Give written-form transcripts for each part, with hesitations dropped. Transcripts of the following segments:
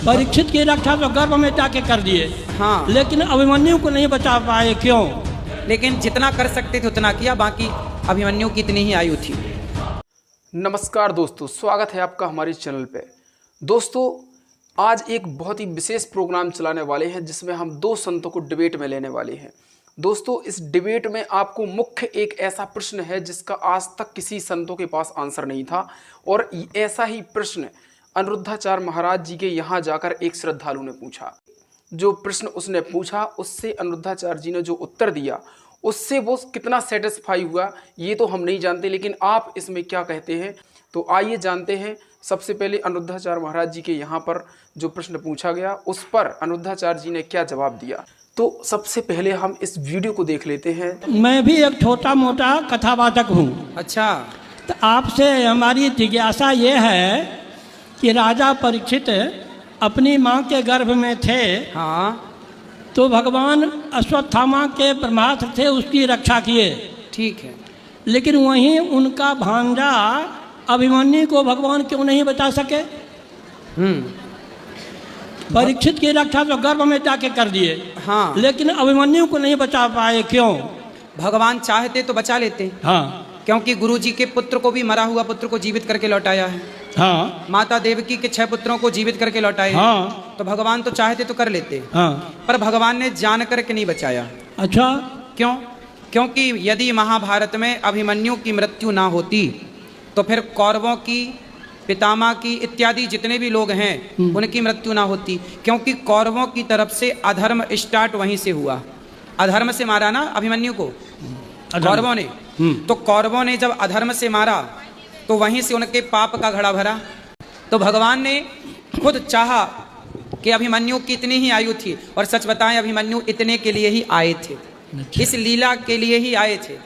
परीक्षित की रक्षा तो गर्भ में जाके कर दिए, हाँ, लेकिन अभिमन्यु को नहीं बचा पाए, क्यों? लेकिन जितना कर सकते थे उतना किया, बाकी अभिमन्यु की इतनी ही आयु थी। नमस्कार दोस्तों, स्वागत है आपका हमारे चैनल पे। दोस्तों, आज एक बहुत ही विशेष प्रोग्राम चलाने वाले हैं जिसमें हम दो संतों को डिबेट में लेने वाले हैं। दोस्तों, इस डिबेट में आपको मुख्य एक ऐसा प्रश्न है जिसका आज तक किसी संतों के पास आंसर नहीं था, और ऐसा ही प्रश्न अनिरुद्धाचार्य महाराज जी के यहाँ जाकर एक श्रद्धालु ने पूछा। जो प्रश्न उसने पूछा उससे अनिरुद्धाचार्य जी ने जो उत्तर दिया उससे वो कितना सेटिस्फाई हुआ ये तो हम नहीं जानते, लेकिन आप इसमें क्या कहते हैं, तो आइए जानते हैं। सबसे पहले अनिरुद्धाचार्य महाराज जी के यहाँ पर जो प्रश्न पूछा गया उस पर अनिरुद्धाचार्य जी ने क्या जवाब दिया, तो सबसे पहले हम इस वीडियो को देख लेते हैं। मैं भी एक छोटा मोटा कथावाचक हूँ। अच्छा, तो आपसे हमारी जिज्ञासा ये है कि राजा परीक्षित अपनी माँ के गर्भ में थे, हाँ, तो भगवान अश्वत्थामा के ब्रह्मास्त्र से उसकी रक्षा किए, ठीक है, लेकिन वहीं उनका भांजा अभिमन्यु को भगवान क्यों नहीं बचा सके? परीक्षित की रक्षा तो गर्भ में जाके कर दिए, हाँ, लेकिन अभिमन्यु को नहीं बचा पाए, क्यों? भगवान चाहते तो बचा लेते, हाँ क्योंकि गुरु जी के पुत्र को भी, मरा हुआ पुत्र को जीवित करके लौटाया है। हाँ माता देवकी के 6 पुत्रों को जीवित करके लौटाए। हाँ तो भगवान तो चाहते तो कर लेते, हाँ। पर भगवान ने जान करके नहीं बचाया। अच्छा, क्यों? क्योंकि यदि महाभारत में अभिमन्यु की मृत्यु ना होती तो फिर कौरवों की, पितामह की इत्यादि जितने भी लोग हैं उनकी मृत्यु ना होती, क्योंकि कौरवों की तरफ से अधर्म स्टार्ट वहीं से हुआ। अधर्म से मारा ना अभिमन्यु को कौरवों ने, तो कौरवों ने जब अधर्म से मारा तो वहीं से उनके पाप का घड़ा भरा। तो भगवान ने खुद चाहा कि अभिमन्यु की इतनी ही आयु थी, और सच बताएं अभिमन्यु इतने के लिए ही आए थे, इस लीला के लिए ही आए थे।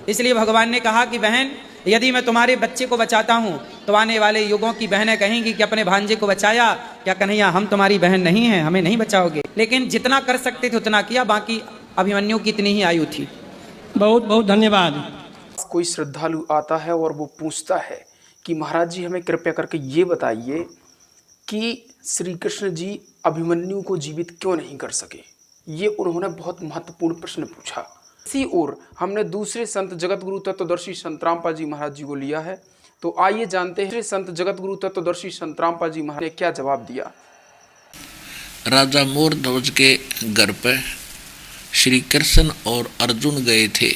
इसलिए भगवान ने कहा कि बहन, यदि मैं तुम्हारे बच्चे को बचाता हूँ तो आने वाले युगों की बहनें कहेंगी कि अपने भांजे को बचाया, क्या कन्हैया हम तुम्हारी बहन नहीं हैं, हमें नहीं बचाओगे। लेकिन जितना कर सकते थे उतना किया, बाकी अभिमन्यु की इतनी ही आयु थी। बहुत बहुत धन्यवाद। कोई श्रद्धालु आता है और वो पूछता है कि महाराज जी हमें कृपया करके ये बताइए कि श्री कृष्ण जी अभिमन्यु को जीवित क्यों नहीं कर सके। ये उन्होंने बहुत महत्वपूर्ण प्रश्न पूछा। इसी ओर हमने दूसरे संत जगतगुरु तत्वदर्शी संत रामपाल जी महाराज जी को लिया है, तो आइए जानते हैं संत जगतगुरु तत्वदर्शी संत रामपाल जी महाराज ने क्या जवाब दिया। राजा मोर ध्वज के घर पर श्री कृष्ण और अर्जुन गए थे,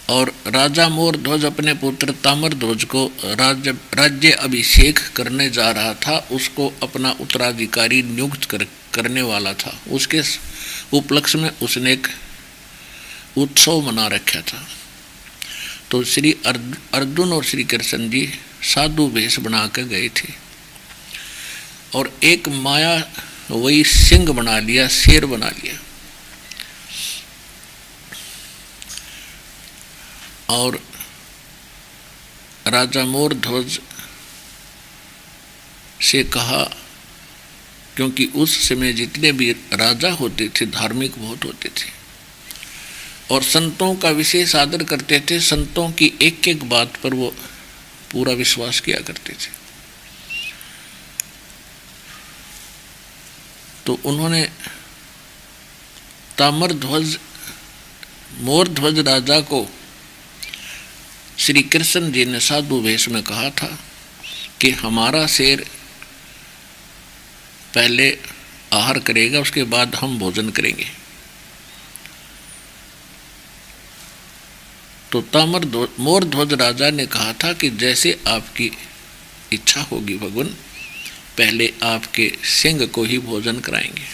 और राजा मोर ध्वज अपने पुत्र ताम्र ध्वज को राज्य अभिषेक करने जा रहा था, उसको अपना उत्तराधिकारी नियुक्त करने वाला था। उसके उपलक्ष्य में उसने एक उत्सव मना रखा था। तो श्री अर्जुन और श्री कृष्ण जी साधु वेश बना कर गए थे, और एक माया वही सिंह बना लिया, शेर बना लिया, और राजा मोर ध्वज से कहा, क्योंकि उस समय जितने भी राजा होते थे धार्मिक बहुत होते थे और संतों का विशेष आदर करते थे, संतों की एक एक बात पर वो पूरा विश्वास किया करते थे। तो उन्होंने ताम्र ध्वज मोर ध्वज राजा को श्री कृष्ण जी ने साधु वेश में कहा था कि हमारा शेर पहले आहार करेगा, उसके बाद हम भोजन करेंगे। तो मोर ध्वज राजा ने कहा था कि जैसे आपकी इच्छा होगी भगवान, पहले आपके सिंह को ही भोजन कराएंगे।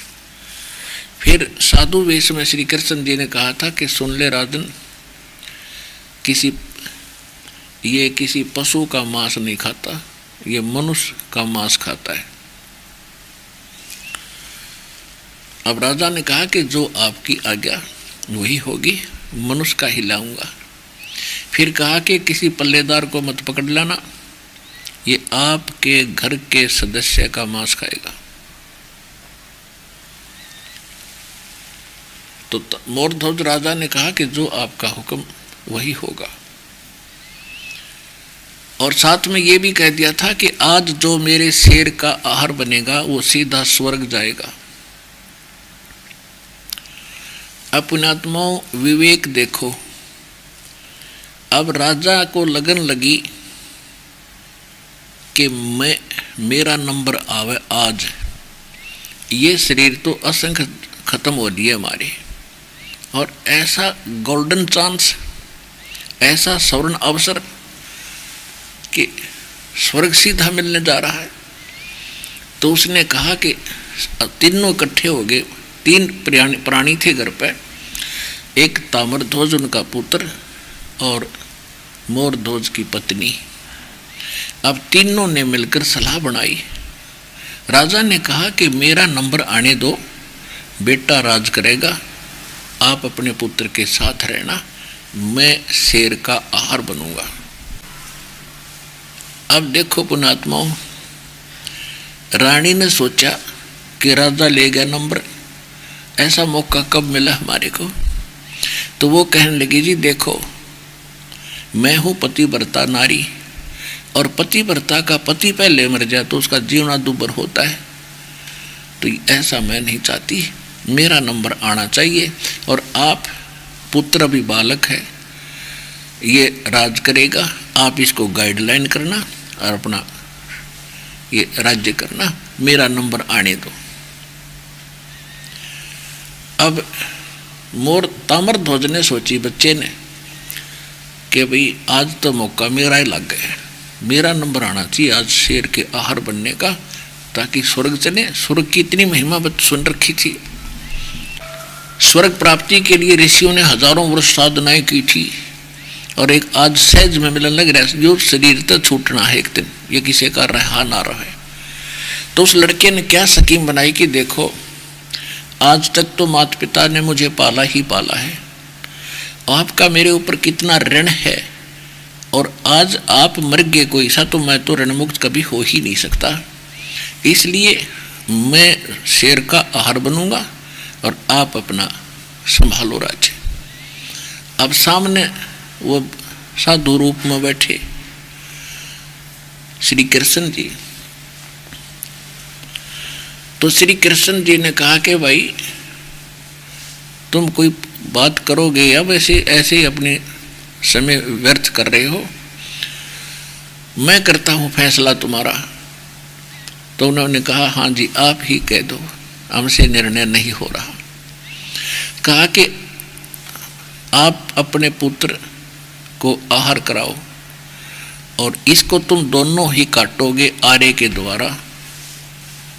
फिर साधु वेश में श्री कृष्ण जी ने कहा था कि सुन ले राजन, ये किसी पशु का मांस नहीं खाता, ये मनुष्य का मांस खाता है। अब राजा ने कहा कि जो आपकी आज्ञा वही होगी, मनुष्य का ही लाऊंगा। फिर कहा कि किसी पल्लेदार को मत पकड़ लाना, ये आपके घर के सदस्य का मांस खाएगा। तो मोर ध्वज राजा ने कहा कि जो आपका हुक्म वही होगा। फिर राजा ने कहा कि किसी पल्लेदार को मत पकड़ लाना, ये आपके घर के सदस्य का मांस खाएगा। तो मोर ध्वज राजा ने कहा कि जो आपका हुक्म वही होगा। फिर राजा ने कहा कि किसी पल्लेदार को मत पकड़ लाना, ये आपके घर के सदस्य का मांस खाएगा। तो मोर ध्वज राजा ने कहा कि जो आपका हुक्म वही होगा। और साथ में ये भी कह दिया था कि आज जो मेरे शेर का आहार बनेगा वो सीधा स्वर्ग जाएगा। पुण्यात्माओं, विवेक देखो। अब राजा को लगन लगी कि मेरा नंबर आवे आज, ये शरीर तो असंख्य खत्म हो लिए हमारे, और ऐसा गोल्डन चांस, ऐसा स्वर्ण अवसर कि स्वर्ग सीधा मिलने जा रहा है। तो उसने कहा कि तीनों इकट्ठे हो गए। 3 प्राणी थे घर पे, एक ताम्रध्वज उनका पुत्र और मोरध्वज की पत्नी। अब तीनों ने मिलकर सलाह बनाई। राजा ने कहा कि मेरा नंबर आने दो, बेटा राज करेगा, आप अपने पुत्र के साथ रहना, मैं शेर का आहार बनूंगा। अब देखो पुण्यात्माओं, रानी ने सोचा कि राजा ले गया नंबर, ऐसा मौका कब मिला हमारे को। तो वो कहने लगी, जी देखो मैं हूँ पतिव्रता नारी, और पतिव्रता का पति पहले मर जाए तो उसका जीवना दुर्भर होता है, तो ऐसा मैं नहीं चाहती, मेरा नंबर आना चाहिए, और आप पुत्र भी बालक है, ये राज करेगा, आप इसको गाइडलाइन करना और अपना ये राज्य करना, मेरा नंबर आने दो। अब ताम्रध्वज ने सोची, बच्चे ने, कि भाई आज तो मौका मेरा ही लग गया, मेरा नंबर आना चाहिए आज शेर के आहार बनने का, ताकि स्वर्ग चले। स्वर्ग की इतनी महिमा सुन रखी थी, स्वर्ग प्राप्ति के लिए ऋषियों ने हजारों वर्ष साधनाएं की थी, और एक आज सहज में मिलन लग रहा है, जो शरीर तो छूटना है एक दिन, ये किसी का रहा ना रहे। तो उस लड़के ने क्या स्कीम बनाई कि देखो आज तक तो माता पिता ने मुझे पाला ही पाला है, आपका मेरे ऊपर कितना ऋण है, और आज आप मर गए कोई सा, तो मैं तो ऋण मुक्त कभी हो ही नहीं सकता, इसलिए मैं शेर का आहार बनूंगा और आप अपना संभालो राज्य। अब सामने वो साधु रूप में बैठे श्री कृष्ण जी। तो श्री कृष्ण जी ने कहा कि भाई तुम कोई बात करोगे या वैसे ऐसे ही अपने समय व्यर्थ कर रहे हो, मैं करता हूँ फैसला तुम्हारा। तो उन्होंने कहा, हाँ जी आप ही कह दो, हमसे निर्णय नहीं हो रहा। कहा कि आप अपने पुत्र को आहार कराओ, और इसको तुम दोनों ही काटोगे आरे के द्वारा,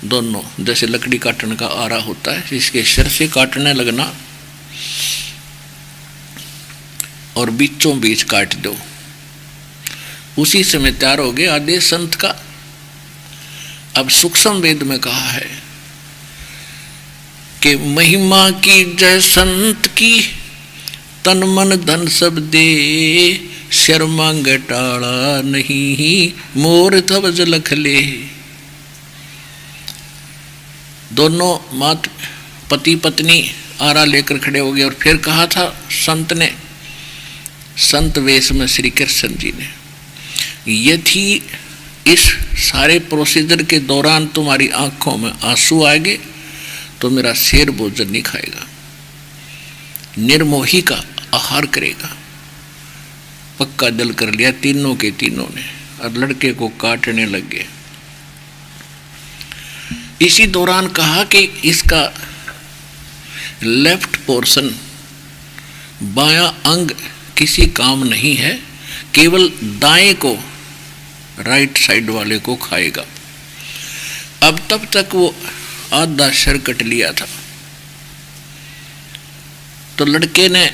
दोनों, जैसे लकड़ी काटने का आरा होता है, इसके सिर से काटने लगना और बीचों बीच काट दो, उसी समय तैयार हो गए आदेश संत का। अब सूक्ष्म वेद में कहा है कि महिमा की जय संत की, तन मन धन सब दे, शर्मा टाड़ा नहीं, मोर धवज लख ले। दोनों मात पति पत्नी आरा लेकर खड़े हो गए, और फिर कहा था संत ने, संत वेश में श्री कृष्ण जी ने, यदि इस सारे प्रोसीजर के दौरान तुम्हारी आंखों में आंसू आएंगे तो मेरा शेर भोजन नहीं खाएगा, निर्मोही का आहार करेगा। पक्का दिल कर लिया तीनों के तीनों ने, और लड़के को काटने लग गए। इसी दौरान कहा कि इसका लेफ्ट पोर्शन, बायां अंग किसी काम नहीं है, केवल दाएं को, राइट साइड वाले को खाएगा। अब तब तक वो आधा सिर कट लिया था। तो लड़के ने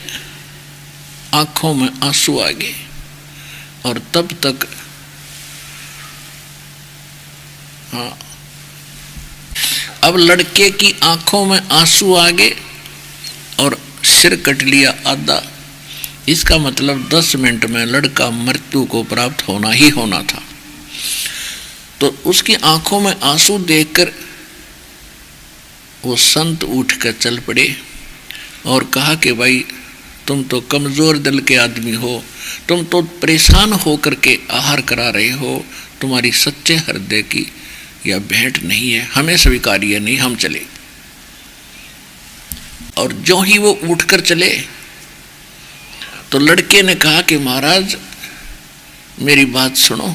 आंखों में आंसू आ गए, और तब तक हाँ, अब लड़के की आंखों में आंसू आ गए और सिर कट लिया आधा। इसका मतलब 10 मिनट में लड़का मृत्यु को प्राप्त होना ही होना था। तो उसकी आंखों में आंसू देखकर वो संत उठ कर चल पड़े और कहा कि भाई तुम तो कमज़ोर दिल के आदमी हो, तुम तो परेशान हो करके आहार करा रहे हो, तुम्हारी सच्चे हृदय की यह भेंट नहीं है, हमें स्वीकार्य नहीं, हम चले। और जो ही वो उठकर चले तो लड़के ने कहा कि महाराज मेरी बात सुनो,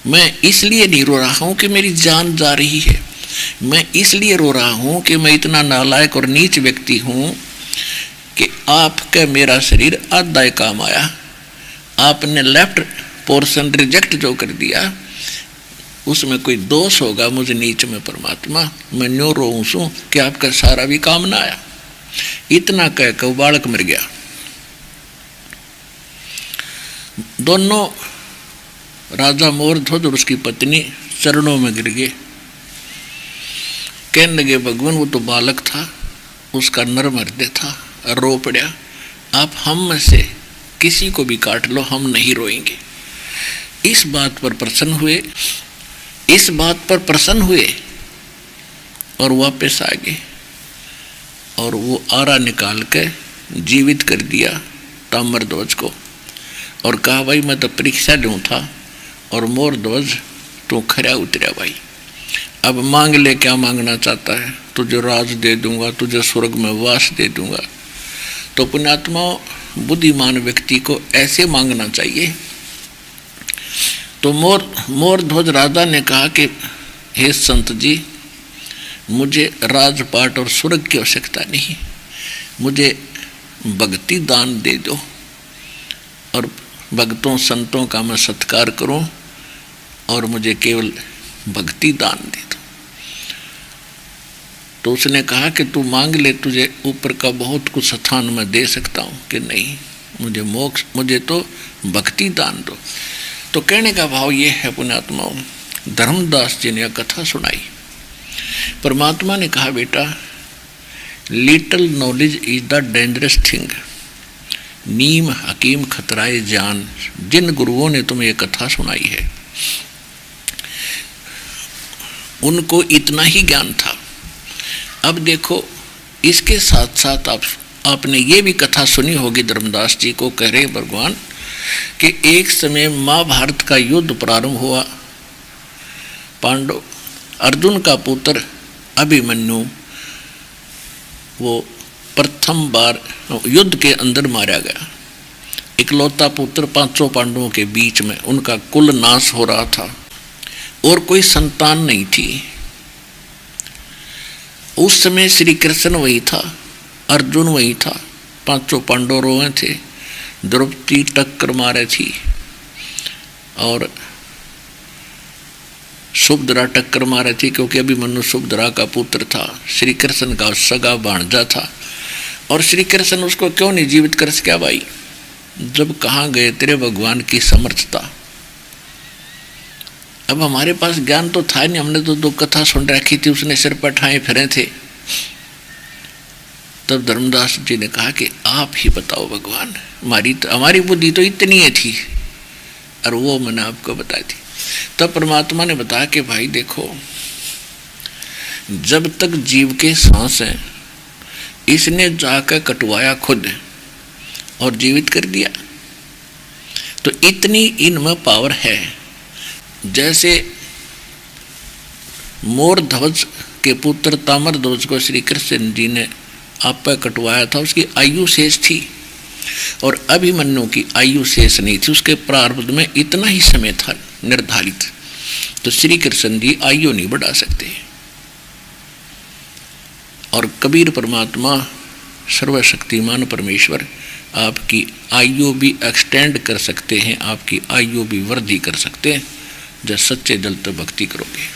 मैं इसलिए नहीं रो रहा हूं कि मेरी जान जा रही है, मैं इसलिए रो रहा हूं कि मैं इतना नालायक और नीच व्यक्ति हूं कि आपका मेरा शरीर आधा ही काम आया, आपने लेफ्ट पोर्शन रिजेक्ट जो कर दिया उसमें कोई दोष होगा मुझे नीच में परमात्मा, मैं न्यो रोऊं सू कि आपका सारा भी काम ना आया। इतना कहकर वो बालक मर गया। दोनों राजा मोरध्वज और उसकी पत्नी चरणों में गिर गए, कहने लगे भगवान वो तो बालक था, उसका नर्म हृदय था, रो पड़ा, आप हम में से किसी को भी काट लो, हम नहीं रोएंगे। इस बात पर प्रसन्न हुए और वापस आ गए और वो आरा निकाल के जीवित कर दिया ताम्रध्वज को और कहा भाई मैं तो परीक्षा लूँ था और मोरध्वज तू खरा उतरा भाई, अब मांग ले क्या मांगना चाहता है, तुझे राज दे दूंगा, तुझे स्वर्ग में वास दे दूंगा। तो पुण्यात्मा बुद्धिमान व्यक्ति को ऐसे मांगना चाहिए। तो मोरध्वज राजा ने कहा कि हे संत जी, मुझे राजपाट और स्वर्ग की आवश्यकता नहीं, मुझे भक्ति दान दे दो और भक्तों संतों का मैं सत्कार करूं और मुझे केवल भक्ति दान दे दो। तो उसने कहा कि तू मांग ले, तुझे ऊपर का बहुत कुछ स्थान मैं दे सकता हूं। कि नहीं, मुझे मोक्ष, मुझे तो भक्ति दान दो। तो कहने का भाव ये है पुण्यात्माओं, धर्मदास जी ने कथा सुनाई। परमात्मा ने कहा बेटा, little knowledge is the dangerous thing, नीम हकीम खतराए जान। जिन गुरुओं ने तुम्हें ये कथा सुनाई है उनको इतना ही ज्ञान था। अब देखो, इसके साथ साथ आपने ये भी कथा सुनी होगी, धर्मदास जी को कह रहे भगवान कि एक समय महाभारत का युद्ध प्रारंभ हुआ। पांडव, अर्जुन का पुत्र अभिमन्यु वो प्रथम बार युद्ध के अंदर मारा गया। इकलौता पुत्र पांचों पांडवों के बीच में, उनका कुल नाश हो रहा था और कोई संतान नहीं थी। उस समय श्री कृष्ण वही था, अर्जुन वही था, पांचों पांडव रोए थे, द्रौपदी टक्कर मारे थी और सुभद्रा टक्कर मारे थी, क्योंकि अभिमन्यु सुभद्रा का पुत्र था, श्री कृष्ण का सगा भांजा था। और श्री कृष्ण उसको क्यों नहीं जीवित कर सका भाई, जब कहाँ गए तेरे भगवान की समर्थता। अब हमारे पास ज्ञान तो था नहीं, हमने तो दो कथा सुन रखी थी, उसने सिर पर ठाए फिरे थे। तब धर्मदास जी ने कहा कि आप ही बताओ भगवान, हमारी बुद्धि तो इतनी ही थी और वो मैंने आपको बताई थी। तब परमात्मा ने बताया कि भाई देखो, जब तक जीव के सांस हैं इसने जाकर कटवाया खुद और जीवित कर दिया, तो इतनी इनमें पावर है। जैसे मोरध्वज के पुत्र ताम्रध्वज को श्री कृष्ण जी ने आप पर कटवाया था, उसकी आयु शेष थी और अभिमन्यु की आयु शेष नहीं थी, उसके प्रारब्ध में इतना ही समय था निर्धारित। तो श्री कृष्ण जी आयु नहीं बढ़ा सकते। और कबीर परमात्मा सर्वशक्तिमान परमेश्वर आपकी आयु भी एक्सटेंड कर सकते हैं, आपकी आयु भी वृद्धि कर सकते हैं, जब सच्चे दिल से भक्ति करोगे।